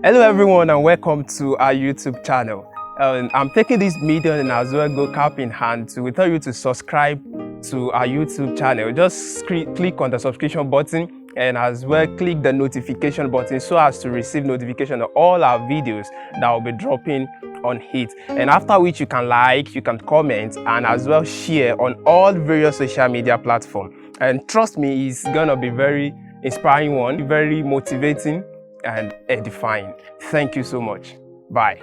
Hello everyone and welcome to our YouTube channel. I'm taking this medium and as well go cap in hand to tell you to subscribe to our YouTube channel. Just click on the subscription button and as well click the notification button so as to receive notification of all our videos that will be dropping on it. And after which you can like, you can comment and as well share on all various social media platforms. And trust me, it's gonna be very inspiring one, very motivating and edifying. Thank you so much. Bye.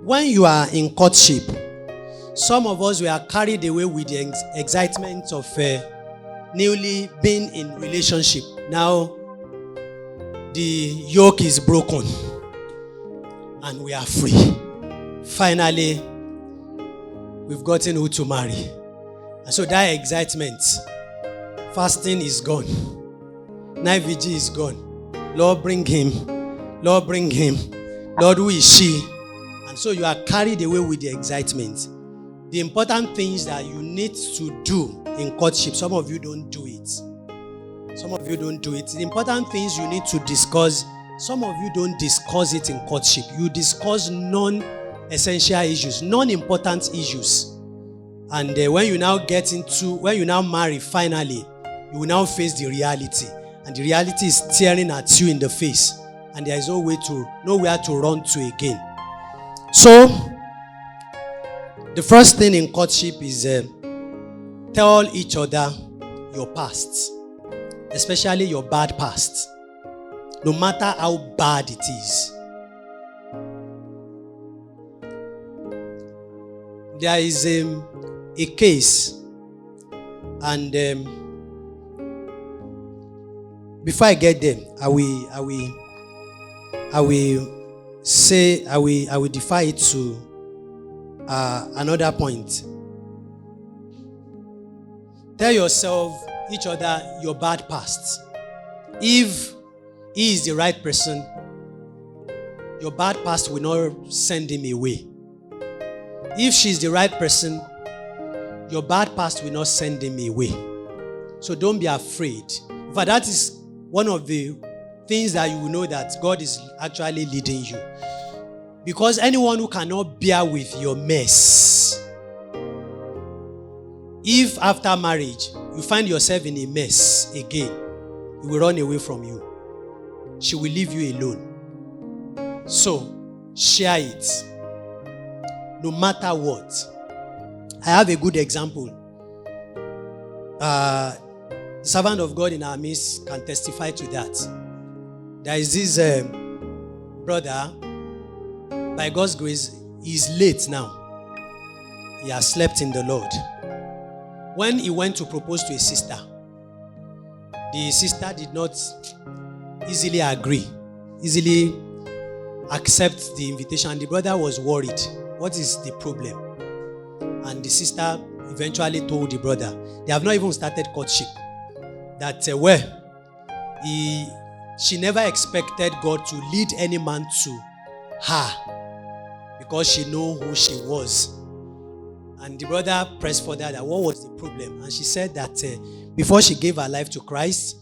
When you are in courtship, some of us were carried away with the excitement of newly being in relationship. Now, the yoke is broken and we are free. Finally, we've gotten who to marry. And so that excitement, fasting is gone. Night vigil is gone. Lord, bring him. Lord, bring him. Lord, who is she? And so you are carried away with the excitement. The important things that you need to do in courtship, some of you don't do it. Some of you don't do it. The important things you need to discuss, some of you don't discuss it in courtship. You discuss non-essential issues, non-important issues. And when you now marry finally, you will now face the reality. And the reality is staring at you in the face. And there is nowhere to run to again. So, the first thing in courtship is tell each other your past, especially your bad past, no matter how bad it is. There is a case, and before I get there, I will defy it to another point. Tell each other your bad past. If he is the right person, your bad past will not send him away. If she is the right person, your bad past will not send him away. So don't be afraid. In fact, that is one of the things that you will know that God is actually leading you. Because anyone who cannot bear with your mess, if after marriage you find yourself in a mess again, he will run away from you. She will leave you alone. So, share it. No matter what. I have a good example. The servant of God in our midst can testify to that. There is this brother, by God's grace, he's late now. He has slept in the Lord. When he went to propose to a sister, the sister did not easily accept the invitation. The brother was worried. What is the problem? And the sister eventually told the brother, they have not even started courtship, that she never expected God to lead any man to her because she knew who she was. And the brother pressed further that what was the problem? And she said that before she gave her life to Christ,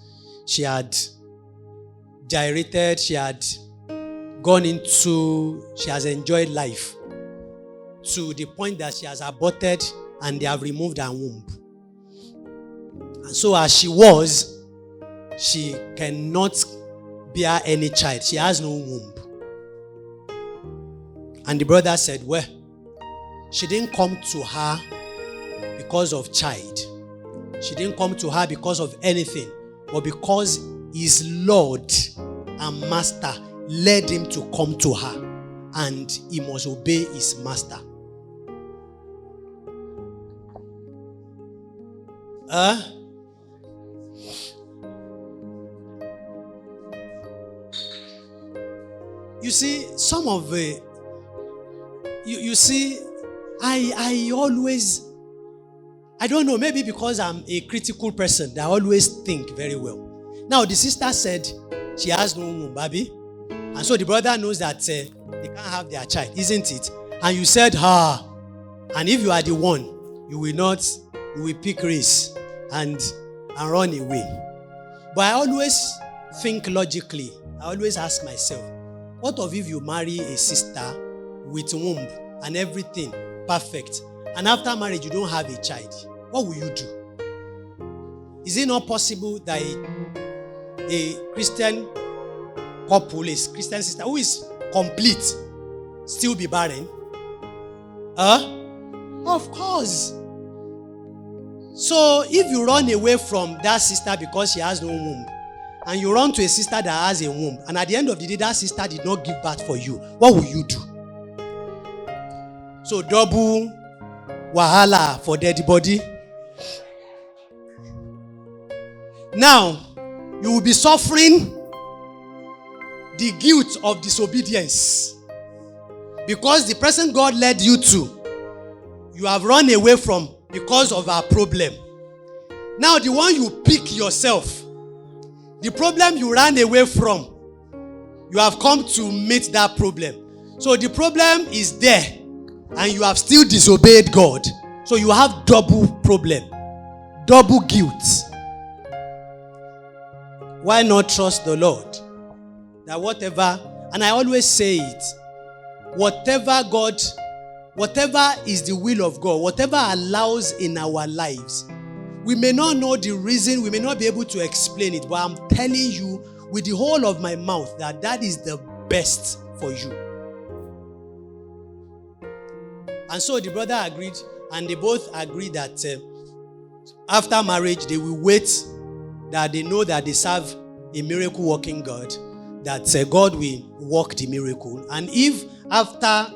she had gyrated, she has enjoyed life to the point that she has aborted and they have removed her womb. And so as she was, she cannot bear any child. She has no womb. And the brother said, well, she didn't come to her because of child. She didn't come to her because of anything, but because his Lord and Master led him to come to her, and he must obey his master. You see, some of you see, I always, I don't know, maybe because I'm a critical person that I always think very well. Now, the sister said she has no womb, baby. And so the brother knows that they can't have their child, isn't it? And you said, and if you are the one, you will pick race and run away. But I always think logically. I always ask myself, what if you marry a sister with womb and everything perfect, and after marriage you don't have a child? What will you do? Is it not possible that a Christian couple, a Christian sister who is complete, still be barren? Of course. So if you run away from that sister because she has no womb, and you run to a sister that has a womb, and at the end of the day that sister did not give birth for you, what will you do? So double wahala for dead body. Now you will be suffering the guilt of disobedience, because the person God led you to, you have run away from because of our problem. Now the one you pick yourself, the problem you ran away from, you have come to meet that problem. So the problem is there, and you have still disobeyed God. So you have double problem, double guilt. Why not trust the Lord? That whatever, and I always say it, whatever is the will of God, whatever allows in our lives, we may not know the reason, we may not be able to explain it, but I'm telling you with the whole of my mouth that is the best for you. And so the brother agreed, and they both agreed that after marriage they will wait, that they know that they serve a miracle working God, that God will work the miracle. And if after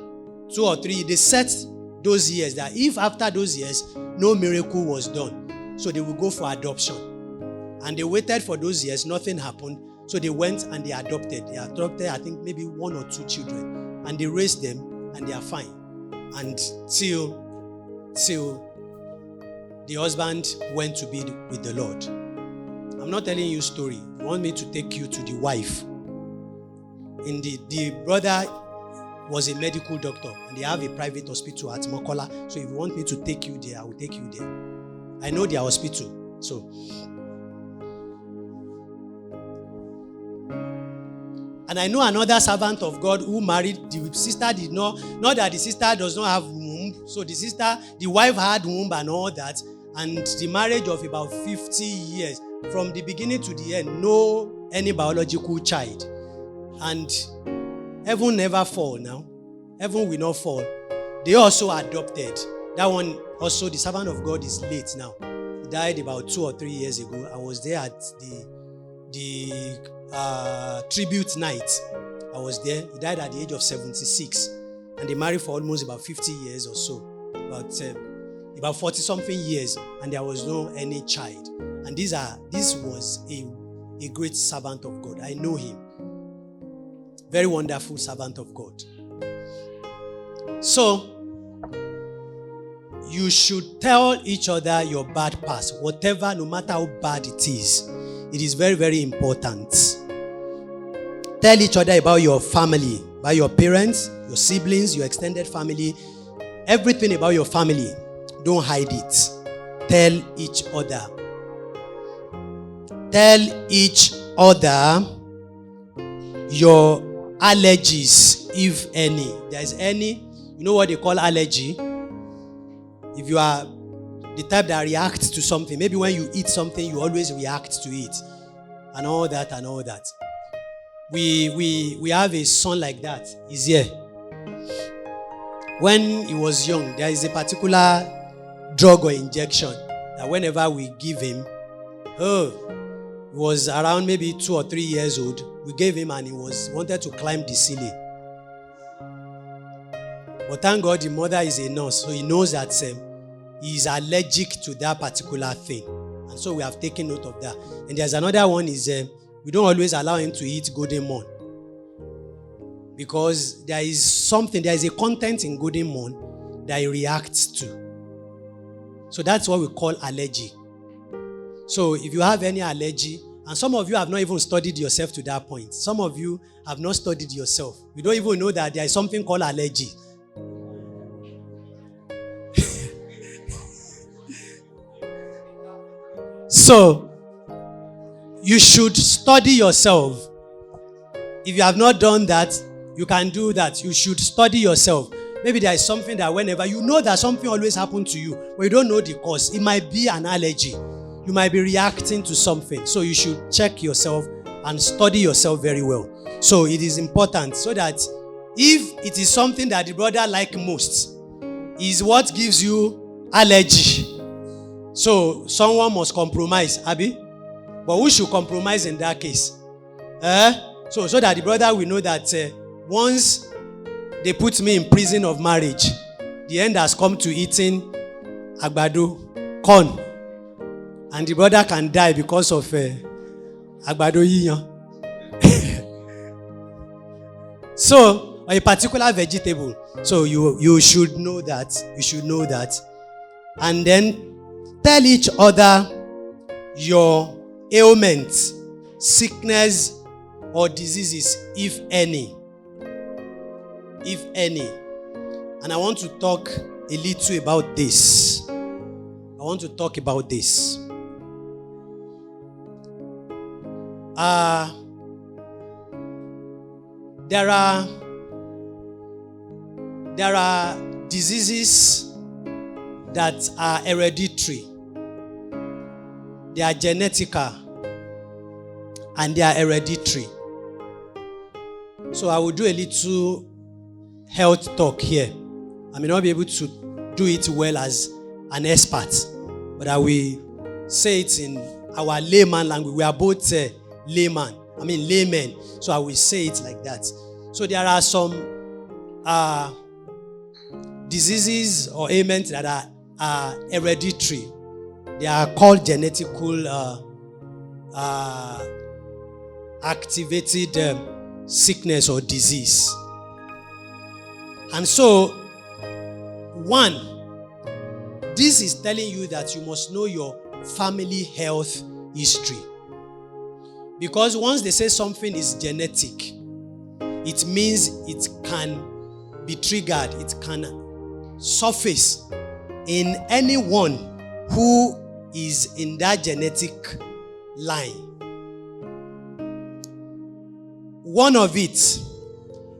2 or 3, they set those years, that if after those years no miracle was done, so they will go for adoption. And they waited for those years, nothing happened, so they went and they adopted. They adopted, I think, maybe 1 or 2 children, and they raised them, and they are fine. And till the husband went to be with the Lord. I'm not telling you a story. I want me to take you to the wife. The brother was a medical doctor, and they have a private hospital at Mokola. So if you want me to take you there, I will take you there. I know their hospital. So, and I know another servant of God who married, the sister did not that the sister does not have womb. So the wife had womb and all that, and the marriage of about 50 years, from the beginning to the end, no any biological child. And heaven never fall now. Heaven will not fall. They also adopted. That one also, the servant of God is late now. He died about 2 or 3 years ago. I was there at the tribute night. I was there. He died at the age of 76. And they married for almost about 50 years or so. About 40 something years. And there was no any child. And this was a great servant of God. I know him. Very wonderful servant of God. So, you should tell each other your bad past. Whatever, no matter how bad it is very, very important. Tell each other about your family, about your parents, your siblings, your extended family. Everything about your family. Don't hide it. Tell each other. Tell each other your allergies, if any. There's any. You know what they call allergy? If you are the type that reacts to something, maybe when you eat something, you always react to it, and all that and all that. We have a son like that. He's here. When he was young, there is a particular drug or injection that whenever we give him, he was around maybe 2 or 3 years old. We gave him, and he wanted to climb the ceiling. But thank God the mother is a nurse, so he knows that he is allergic to that particular thing. And so we have taken note of that. And there's another one is we don't always allow him to eat golden morn. Because there is a content in golden morn that he reacts to. So that's what we call allergy. So if you have any allergy, and some of you have not even studied yourself to that point. Some of you have not studied yourself. You don't even know that there is something called allergy. So, you should study yourself. If you have not done that, you can do that. You should study yourself. Maybe there is something that whenever you know that something always happens to you, but you don't know the cause. It might be an allergy. You might be reacting to something. So you should check yourself and study yourself very well. So it is important so that if it is something that the brother likes most, is what gives you allergy. So someone must compromise, Abi. But who should compromise in that case? So that the brother will know that once they put me in prison of marriage, the end has come to eating agbado, corn. And the brother can die because of agbado yiyan. So, a particular vegetable. So you should know that. You should know that. And then tell each other your ailments, sickness, or diseases, if any. If any. And I want to talk a little about this. I want to talk about this. There are diseases that are hereditary. They are genetical and they are hereditary. So I will do a little health talk here. I may not be able to do it well as an expert, but I will say it in our layman language. We are both laymen. So I will say it like that. So there are some diseases or ailments that are hereditary. They are called genetical activated sickness or disease. And so, one, this is telling you that you must know your family health history. Because once they say something is genetic, it means it can be triggered, it can surface in anyone who is in that genetic line. One of it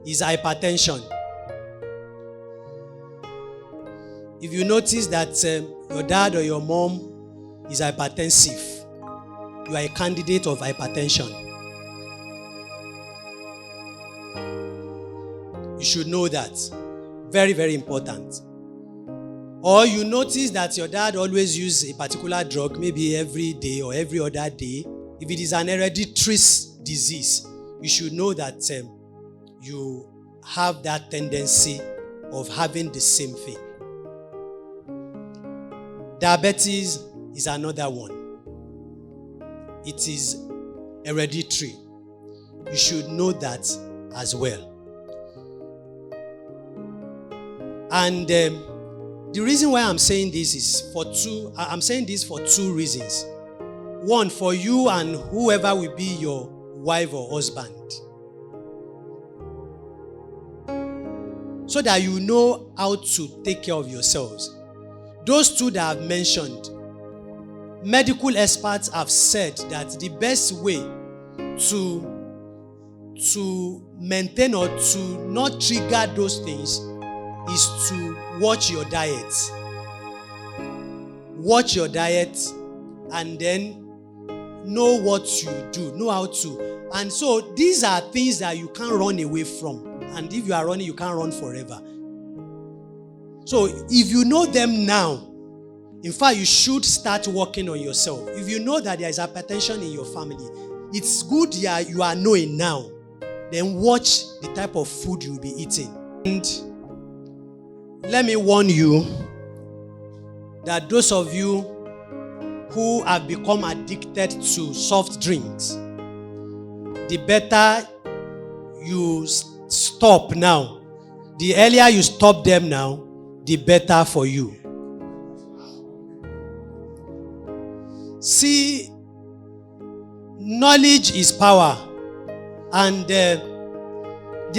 is hypertension. If you notice that your dad or your mom is hypertensive, you are a candidate of hypertension. You should know that. Very, very important. Or you notice that your dad always uses a particular drug, maybe every day or every other day. If it is an hereditary disease, you should know that you have that tendency of having the same thing. Diabetes is another one. It is hereditary. You should know that as well. And the reason why I'm saying this is for two reasons. One, for you and whoever will be your wife or husband. So that you know how to take care of yourselves. Those two that I've mentioned, medical experts have said that the best way to maintain or to not trigger those things is to watch your diet. Watch your diet and then know what you do, know how to. And so these are things that you can't run away from. And if you are running, you can't run forever. So if you know them now, in fact, you should start working on yourself. If you know that there is hypertension in your family, it's good you are knowing now. Then watch the type of food you'll be eating. And let me warn you that those of you who have become addicted to soft drinks, the better you stop now. The earlier you stop them now, the better for you. See, knowledge is power. And there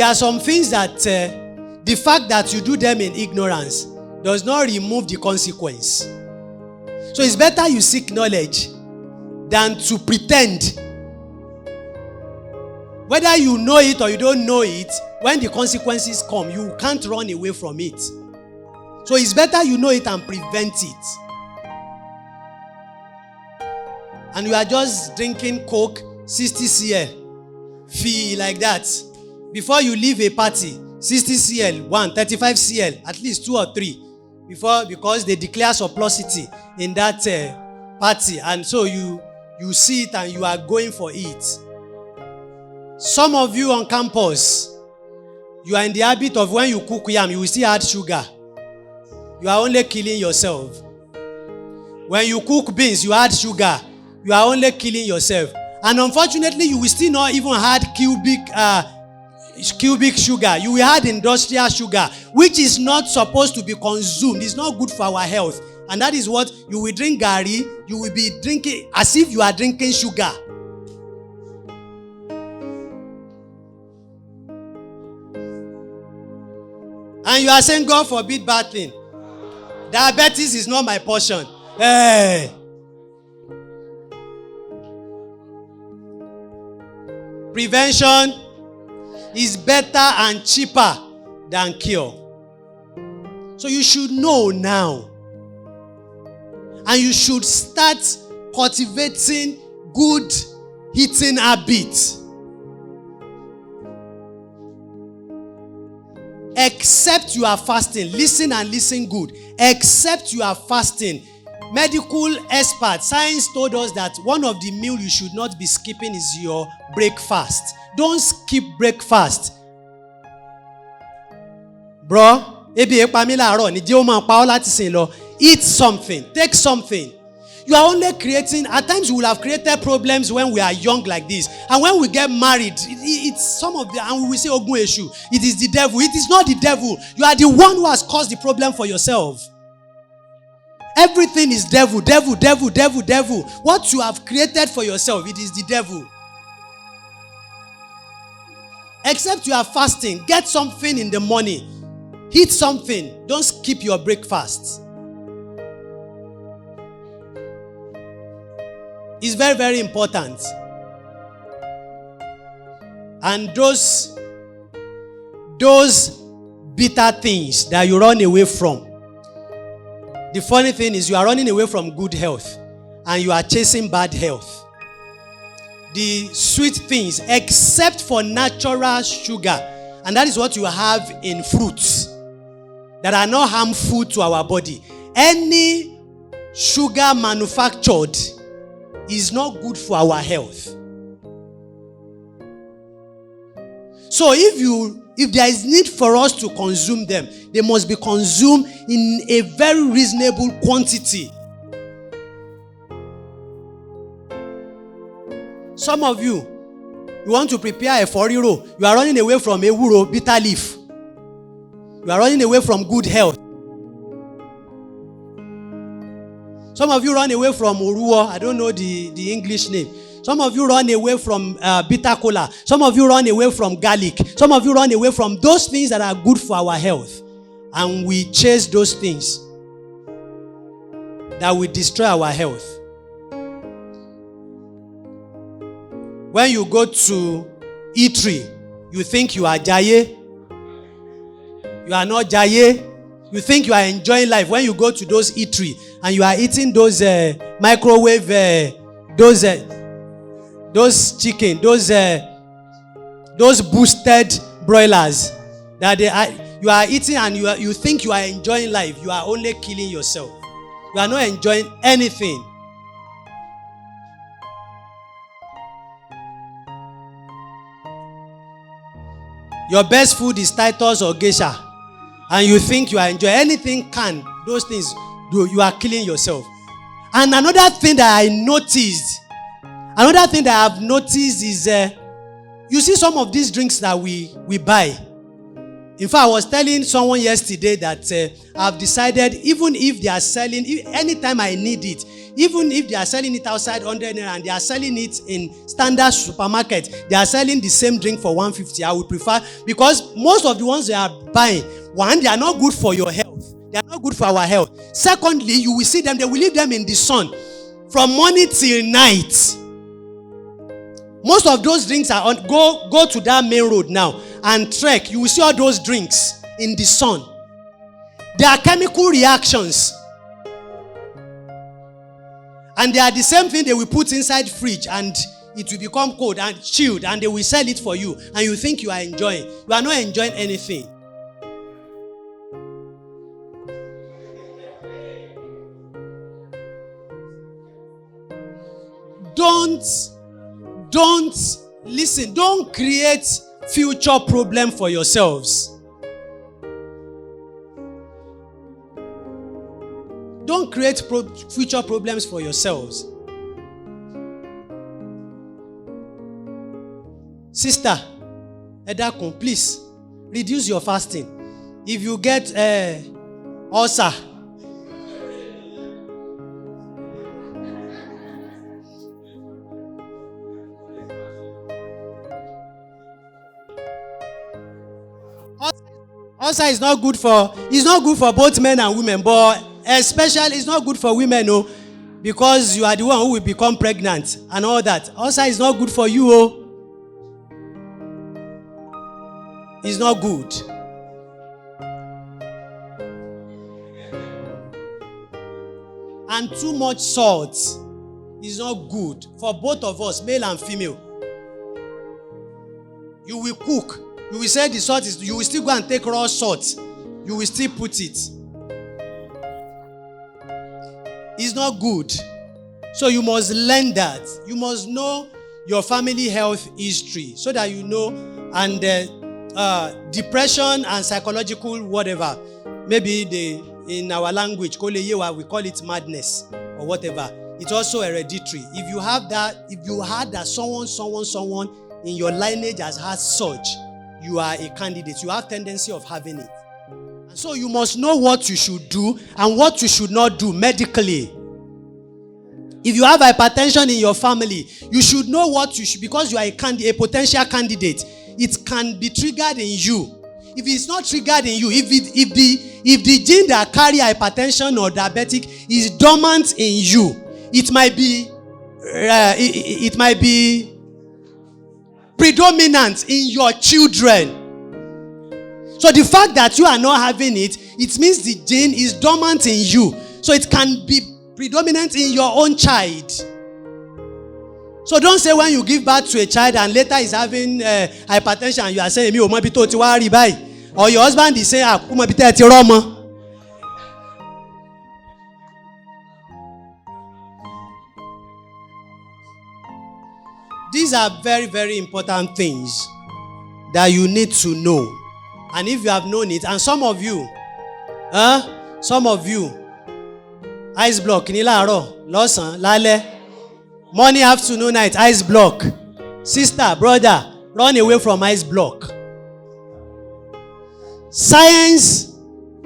are some things that the fact that you do them in ignorance does not remove the consequence. So it's better you seek knowledge than to pretend. Whether you know it or you don't know it, when the consequences come, you can't run away from it. So it's better you know it and prevent it. And you are just drinking Coke, 60 cl, fee like that. Before you leave a party, 60 cl, 35 cl, at least 2 or 3. Because they declare surplusity in that party. And so you see it and you are going for it. Some of you on campus, you are in the habit of when you cook yam, you will still add sugar. You are only killing yourself. When you cook beans, you add sugar. You are only killing yourself. And unfortunately, you will still not even add cubic sugar. You will add industrial sugar, which is not supposed to be consumed. It's not good for our health. And that is what you will drink gari. You will be drinking as if you are drinking sugar. And you are saying, God forbid bad thing. Diabetes is not my portion. Hey. Prevention is better and cheaper than cure. So you should know now. And you should start cultivating good eating habits. Except you are fasting. Listen and listen good. Except you are fasting. Medical experts, science told us that one of the meals you should not be skipping is your breakfast. Don't skip breakfast. Bro, eat something. Take something. You are only creating, at times we will have created problems when we are young like this. And when we get married, it's some of the, and we will say, Ogun Eshu, it is the devil. It is not the devil. You are the one who has caused the problem for yourself. Everything is devil, devil, devil, devil, devil. What you have created for yourself, it is the devil. Except you are fasting, get something in the morning. Eat something. Don't skip your breakfast. It's very, very important. And those bitter things that you run away from. The funny thing is you are running away from good health and you are chasing bad health. The sweet things, except for natural sugar, and that is what you have in fruits that are not harmful to our body. Any sugar manufactured is not good for our health. So if there is need for us to consume them, they must be consumed in a very reasonable quantity. Some of you want to prepare a foriro. You are running away from ewuro, bitter leaf. You are running away from good health. Some of you run away from oruo. I don't know the English name. Some of you run away from bitter cola. Some of you run away from garlic. Some of you run away from those things that are good for our health. And we chase those things that will destroy our health. When you go to eatery, you think you are jaye. You are not jaye. You think you are enjoying life. When you go to those eatery and you are eating those microwave, those chicken, those boosted broilers that you are eating and you think you are enjoying life. You are only killing yourself. You are not enjoying anything. Your best food is Titus or Geisha, and you think you are enjoying anything those things, you are killing yourself. And another thing that I have noticed is, you see some of these drinks that we buy. In fact, I was telling someone yesterday that I've decided, even if they are selling, anytime I need it, even if they are selling it outside 100 naira and they are selling it in standard supermarket, they are selling the same drink for 150, I would prefer, because most of the ones they are buying, one, they are not good for your health. They are not good for our health. Secondly, you will see them, they will leave them in the sun from morning till night. Most of those drinks are on, go to that main road now and trek. You will see all those drinks in the sun. They are chemical reactions. And they are the same thing they will put inside fridge and it will become cold and chilled and they will sell it for you and you think you are enjoying. You are not enjoying anything. Don't create future problem for yourselves. Don't create future problems for yourselves. Sister, Edakun, please reduce your fasting. If you get ulcer, ulcer is not good for, it's not good for both men and women, but especially it's not good for women, oh, because you are the one who will become pregnant and all that. Ulcer is not good for you, oh. It's not good. And too much salt is not good for both of us, male and female. You will cook. You will say the salt is, you will still go and take raw salt. You will still put it. It's not good. So you must learn that. You must know your family health history so that you know. And depression and psychological whatever, maybe in our language, we call it madness or whatever. It's also hereditary. If you have that, if you had that someone in your lineage has had such, you are a candidate. You have tendency of having it. And so you must know what you should do and what you should not do medically. If you have hypertension in your family, you should know what you should, because you are a potential candidate. It can be triggered in you. If it's not triggered in you, if the gene that carry hypertension or diabetic is dormant in you, it might be predominant in your children. So the fact that you are not having it, it means the gene is dormant in you. So it can be predominant in your own child. So don't say when you give birth to a child and later is having hypertension and you are saying, or your husband is saying, these are very, very important things that you need to know. And if you have known it, and some of you, ice block, losan, lale, morning, afternoon, night, ice block. Sister, brother, run away from ice block. Science,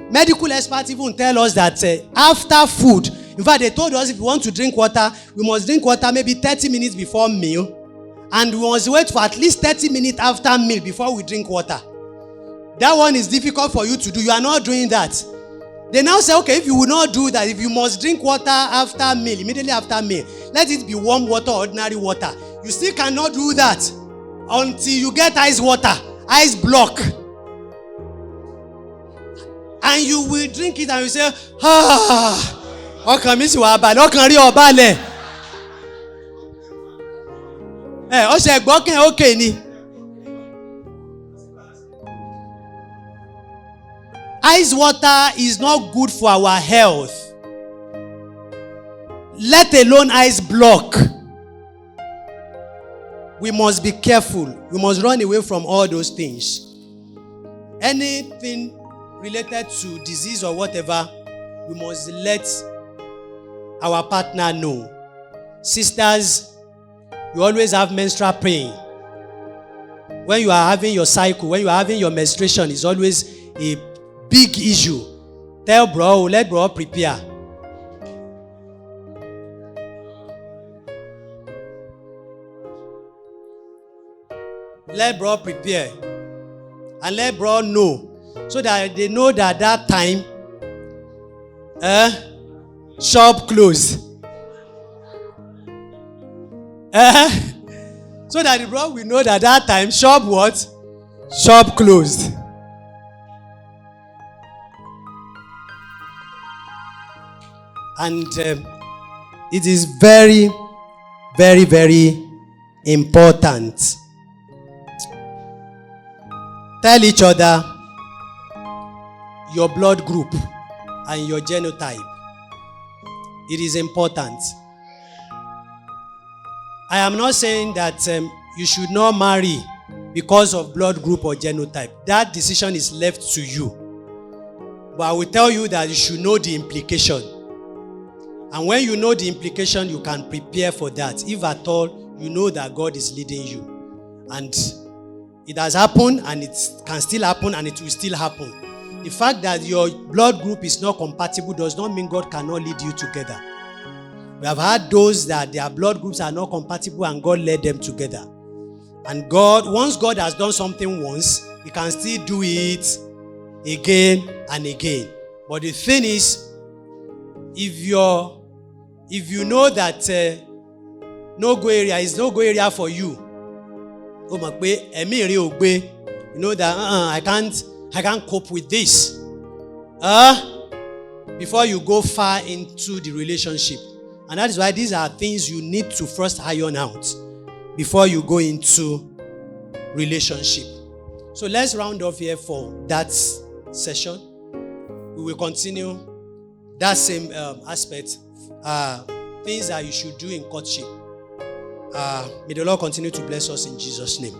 medical experts even tell us that after food, in fact, they told us if we want to drink water, we must drink water maybe 30 minutes before meal. And we must wait for at least 30 minutes after meal before we drink water. That one is difficult for you to do. You are not doing that. They now say, okay, if you will not do that, if you must drink water after meal, immediately after meal, let it be warm water or ordinary water. You still cannot do that until you get ice water, ice block. And you will drink it and you say, okay ni. Ice water is not good for our health. Let alone ice block. We must be careful. We must run away from all those things. Anything related to disease or whatever, we must let our partner know. Sisters, you always have menstrual pain. When you are having your cycle, when you are having your menstruation, it's always a big issue. Tell bro, let bro prepare. Let bro prepare. And let bro know. So that they know that time, shop close. So that the bro will know that time, shop what? Shop closed. And it is very, very, very important. Tell each other your blood group and your genotype. It is important. I am not saying that you should not marry because of blood group or genotype. That decision is left to you. But I will tell you that you should know the implication. And when you know the implication, you can prepare for that. If at all, you know that God is leading you. And it has happened, and it can still happen, and it will still happen. The fact that your blood group is not compatible does not mean God cannot lead you together. We have had those that their blood groups are not compatible and God led them together. And once God has done something once, He can still do it again and again. But the thing is, if you know that no-go area is no-go area for you, you know that I can't cope with this. Before you go far into the relationship. And that is why these are things you need to first iron out before you go into relationship. So let's round off here for that session. We will continue that same aspect. Things that you should do in courtship. May the Lord continue to bless us in Jesus' name.